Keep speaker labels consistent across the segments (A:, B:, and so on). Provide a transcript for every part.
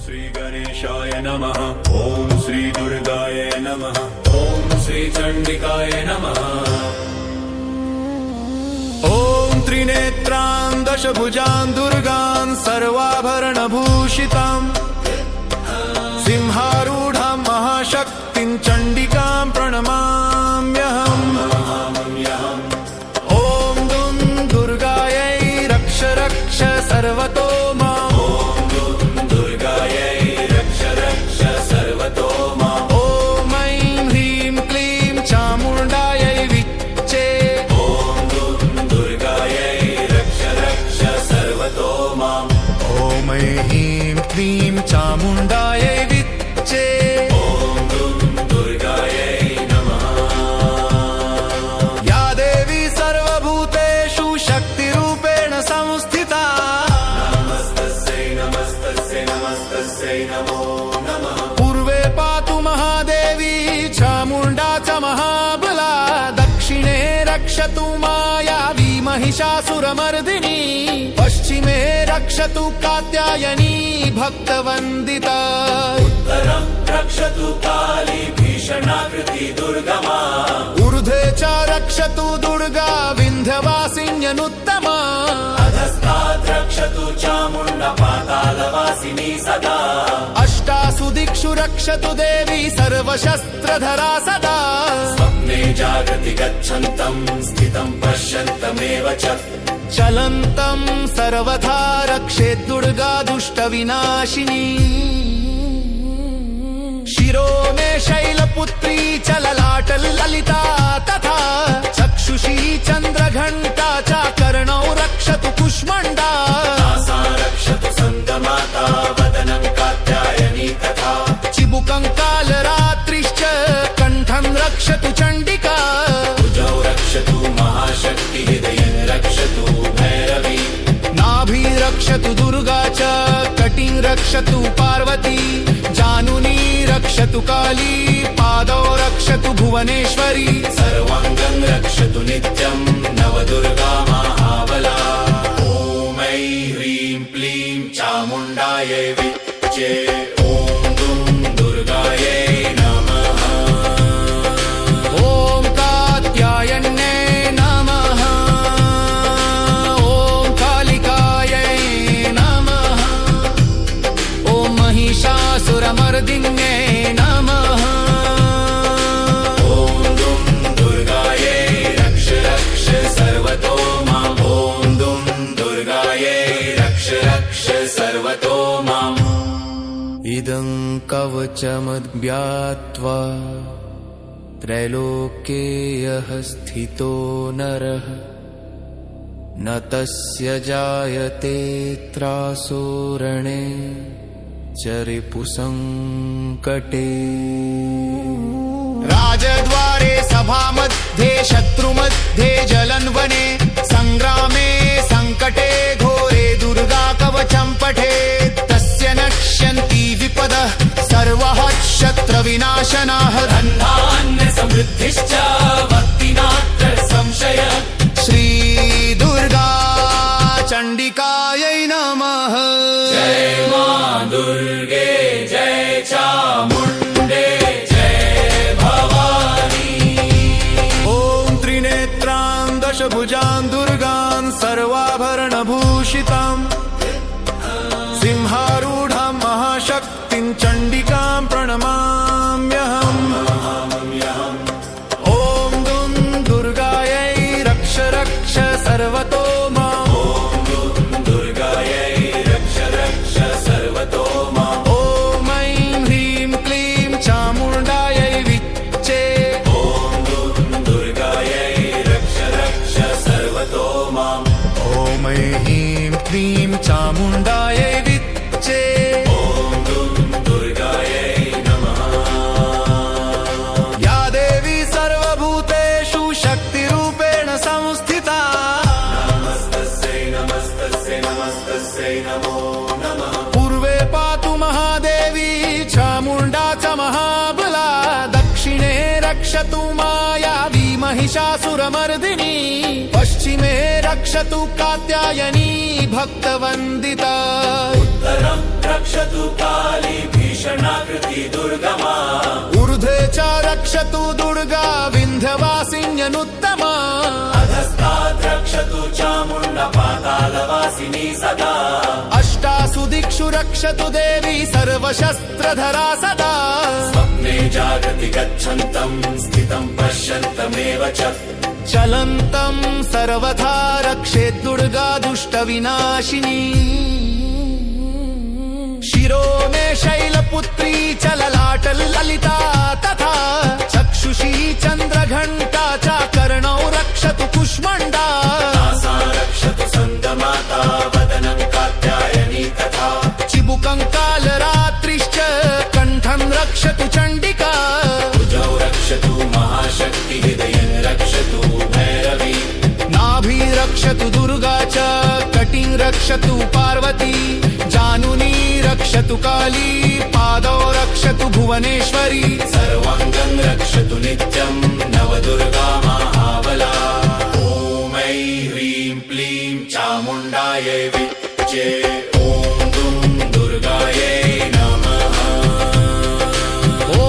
A: श्री गणेशाय नमः। ओम श्री दुर्गाय नमः। ओम श्री चंडिकाय नमः। ओम त्रिनेत्रां दशभुजां दुर्गां सर्वाभरणभूषितां सिंहारूढां महाशक्तिं चंडिकां प्रणमाम्यहम्। ओम दुं दुर्गायै रक्ष रक्ष सर्वतो माम्। ह्रीं चामुण्डायै विच्चे। ओम दुं दुर्गायै नमः। या देवी सर्वभूतेषु शक्तिरूपेण संस्थिता नमस्तस्यै नमस्तस्यै नमस्तस्यै नमो नमः। पूर्वे पातु महादेवी चामुण्डा च महाबला। दक्षिणे रक्षतु मायावी महिषासुरमर्दिनी। पश्चिमे रक्षतु कात्यायनी भक्तवन्दिता। उत्तरं रक्षतु काली भीषणाकृति दुर्गमा। ऊर्ध्वे च रक्षतु दुर्गा विन्ध्यवासिन्यनुत्तमा। अधस्तात् रक्षतु चामुण्डा पातालवासिनी सदा। अष्टासु दिक्षु रक्षतु देवी सर्वशस्त्रधरा सदा। स्वप्ने जागृति गच्छन्तं स्थितं पश्यन्तमेव च चलन्तं सर्वथा रक्षेत् दुर्गा दुष्टविनाशिनी। शिरो मे शैलपुत्री चललाटललिता तथा चक्षुषी चन्द्रघण्टा च कर्णौ रक्षतु कुष्मण्डा। नासा रक्षतु स्कन्दमाता वदनं कात्यायनी तथा। चिबुकं कालरात्रिश्च कण्ठं रक्षतु चण्डिका। भुजौ रक्षतु महाशक्ति हृदयं रक्षतु भैरवी। नाभि रक्षतु दुर्गा च कटिं रक्षतु पार्वती। जानुनी रक्षतु काली पादौ रक्षतु भुवनेश्वरी। सर्वाङ्गं रक्षतु नित्यं नवदुर्गा महाबला। ॐ ऐं ह्रीं क्लीं चामुण्डायै विच्चे। ॐ दुं दुर्गायै नमः। ॐ कात्यायन्यै नमः। ॐ कालिकायै नमः। ॐ महिषासुरमर्दिन्यै नमः। ॐ दुं दुर्गायै रक्ष रक्ष सर्वतो माम्। ॐ दुं दुर्गायै रक्ष रक्ष सर्वतो माम्। इदं कवचमद्भ्यात्वा त्रैलोक्ये यः स्थितो नरः न तस्य जायते त्रासो रणे च रिपुसङ्कटे। राजद्वारे सभामध्ये शत्रुमध्ये जलन्वने सङ्ग्रामे सङ्कटे घोरे दुर्गा कवचं पठेत्। तस्य नश्यन्ति विपदः सर्वः शत्रुविनाशनाः। धन्धान्य समृद्धिश्च भक्ति नात्र संशयः। श्री दुर्गा चण्डिकायै नमः। जय मां दुर्गे जय चामुण्डे जय भवानी। ओम त्रिनेत्रां दशभुजां दुर्गां सर्वाभरणभूषितां सिंहारूढां महाशक्तिं चण्डिकां प्रणमाम्यहम्। ओम दुं दुर्गायै रक्ष रक्ष सर्वतो माम्। ओम दुं दुर्गायै रक्ष रक्ष सर्वतो माम्। ओम ऐं ह्रीं क्लीं चामुण्डायै विच्चे। ओम दुं दुर्गायै रक्ष रक्ष सर्वतो माम्। ओम ऐं क्लीं चामुण्डायै विच्चे। ओम दुं दुर्गायै नमः। या देवी सर्वभूतेषु शक्तिरूपेण संस्थिता नमस्तस्यै नमस्तस्यै नमस्तस्यै नमो नमः। पूर्वे पातु महादेवी चामुण्डा च महाबला। दक्षिणे रक्षतु मायावी महिषासुरमर्दिनी। पश्चिमे रक्षतु कात्यायनी भक्तवन्दिता। उत्तरं रक्षतु काली
B: रक्षतु दुर्गा विन्ध्यवासिन्यनुत्तमा
A: अधस्तात् रक्षतु चामुण्डा पातालवासिनी सदा
B: अष्टासु दिक्षु रक्षतु देवी सर्वशस्त्रधरा सदा
A: स्वप्ने जागृति गच्छन्तम् स्थितं पश्यन्तमेव च
B: चलन्तं सर्वथा रक्षेत् दुर्गा दुष्टविनाशिनी शिरो मे शैलपुत्री च ललाटललिता तथा चक्षुषी चन्द्रघण्टा च कर्णौ रक्षतु कुष्मण्डा
A: सा रक्षतु स्कन्दमाता वदनं कात्यायनी तथा
B: चिबुकं कालरात्रिश्च कण्ठं रक्षतु चण्डिका
A: भुजौ रक्षतु महाशक्ति हृदयं रक्षतु भैरवी
B: नाभि रक्षतु दुर्गा च कटिं रक्षतु पार्वती जानुनी रक्षतु काली पादौ रक्षतु भुवनेश्वरी
A: सर्वाङ्गं रक्षतु नित्यं नवदुर्गा महाबला ॐ ऐं ह्रीं क्लीं चामुण्डायै विच्चे ॐ दुं दुर्गायै नमः
B: ॐ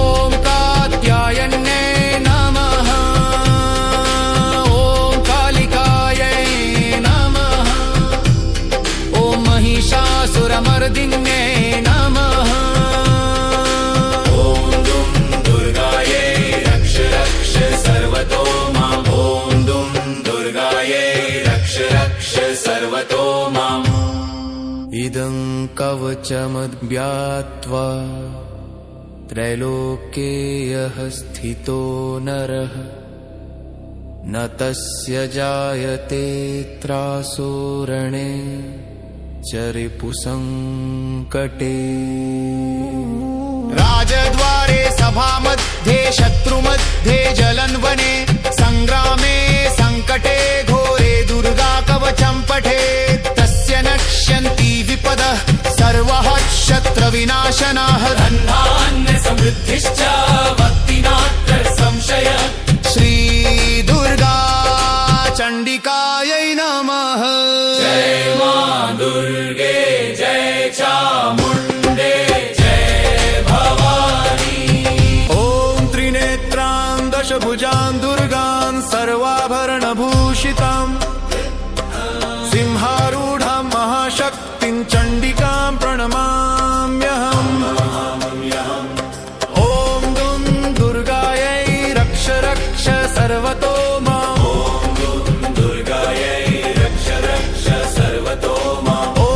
B: कात्यायन्यै नमः ॐ कालिकायै नमः ॐ महिषासुरमर्दिन्यै नमः
A: ॐ दुं दुर्गायै रक्ष रक्ष सर्वतो माम् ॐ दुं दुर्गायै रक्ष रक्ष सर्वतो माम्
B: इदं कवचमद्व्यात्वा त्रैलोक्येयः स्थितो नरः न तस्य जायते त्रासो रणे च रिपुसङ्कटे राजद्वारे सभामध्ये शत्रुमध्ये जलन्वने सङ्ग्रामे सङ्कटे घोरे दुर्गा कवचं पठेत् तस्य नश्यन्ति विपदः सर्वः शत्रुविनाशनाः
A: धन्धान्य समृद्धिश्च भक्तिनात्र संशयः
B: श्रीदुर्गा चण्डिकायै नमः
A: जय मा दुर्गे जय चामुण्डे जय भवानी
B: ॐ त्रिनेत्रां दशभुजां दुर्गां सर्वाभरणभूषिताम् सिंहारूढां महाशक्तिं चण्डिकां प्रणमाम्यहम् ॐ दुं दुर्गायै रक्ष रक्ष सर्वतो माम्
A: ॐ दुर्गायै रक्ष रक्ष सर्वतो माम्
B: ॐ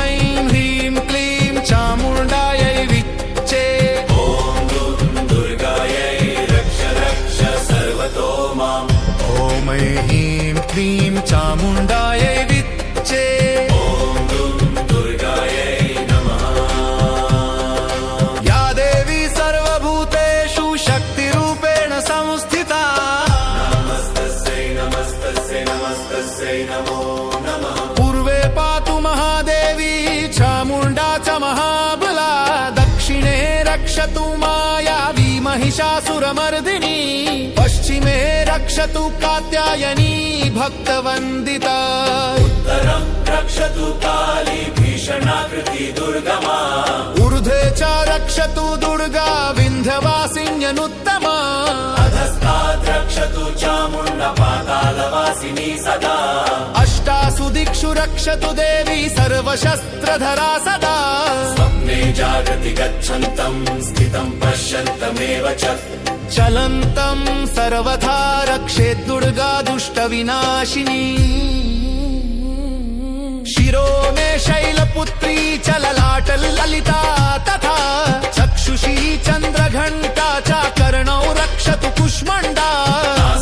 B: ऐं ह्रीं क्लीं चामुण्डायै विच्चे
A: ॐ दुर्गायै रक्ष रक्ष सर्वतो माम्
B: ॐ ऐं क्लीं चामुण्डायै विच्चे
A: ॐ दुर्गायै नमः
B: या देवी सर्वभूतेषु शक्तिरूपेण संस्थिता
A: नमस्तस्यै नमस्तस्यै नमस्तस्यै नमो नमः
B: पूर्वे पातु महादेवी चामुण्डा च महाबला दक्षिणे रक्षतु मायावी महिषासुरमर्दिनी पश्चिमे रक्षतु कात्यायनी भक्तवन्दिता
A: उत्तरं रक्षतु काली भीषणाकृति दुर्गमा
B: ऊर्ध्वे च रक्षतु दुर्गा विन्ध्यवासिन्यनुत्तमा
A: अधस्तात् रक्षतु चामुण्डा पातालवासिनी सदा
B: अष्टासु दिक्षु रक्षतु देवी सर्वशस्त्रधरा सदा
A: स्वप्ने जागृति गच्छन्तं स्थितं पश्यन्तमेव च
B: चलन्तं सर्वथा रक्षेत् दुर्गा दुष्टविनाशिनी शिरो मे शैलपुत्री च ललाटललिता तथा चक्षुषी चन्द्रघण्टा च कर्णौ रक्षतु कुष्मण्डा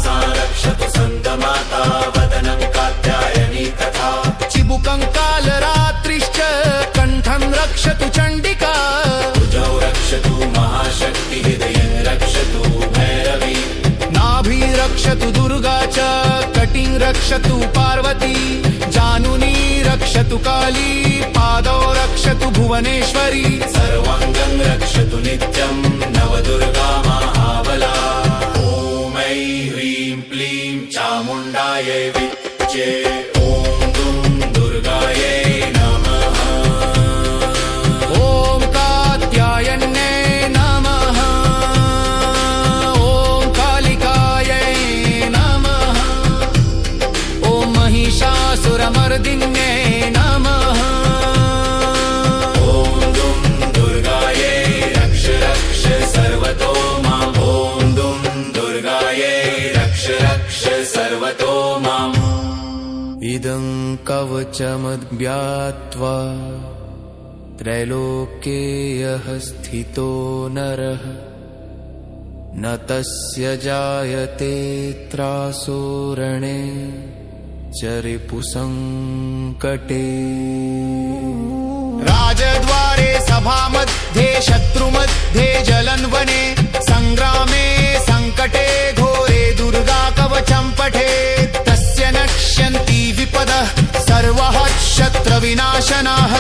A: सा रक्षतु स्कन्दमाता वदनं कात्यायनी तथा
B: चिबुकं कालरात्रिश्च कण्ठं रक्षतु चण्डिका
A: भुजौ रक्षतु महाशक्ति हृदयं रक्षतु भैरवी
B: नाभि रक्षतु दुर्गा च कटिं रक्षतु पार्वती जानुनी रक्षतु काली पादौ रक्षतु भुवनेश्वरी
A: सर्वाङ्गं रक्षतु नित्यं नवदुर्गा महाबला ॐ ऐं ह्रीं क्लीं चामुण्डायै विच्चे ॐ दुं दुर्गायै नमः
B: ॐ कात्यायन्यै नमः ॐ कवचमद्व्यात्वा त्रैलोक्ये यः स्थितो नरः न तस्य जायते त्रासो रणे च रिपुसङ्कटे। राजद्वारे सभामध्ये शत्रुमध्ये जलन्वने सङ्ग्रामे सङ्कटे घोरे दुर्गा कवचं पठेत् तस्य नक्ष्यन्ति विपदः सर्वः शत्रविनाशनाः।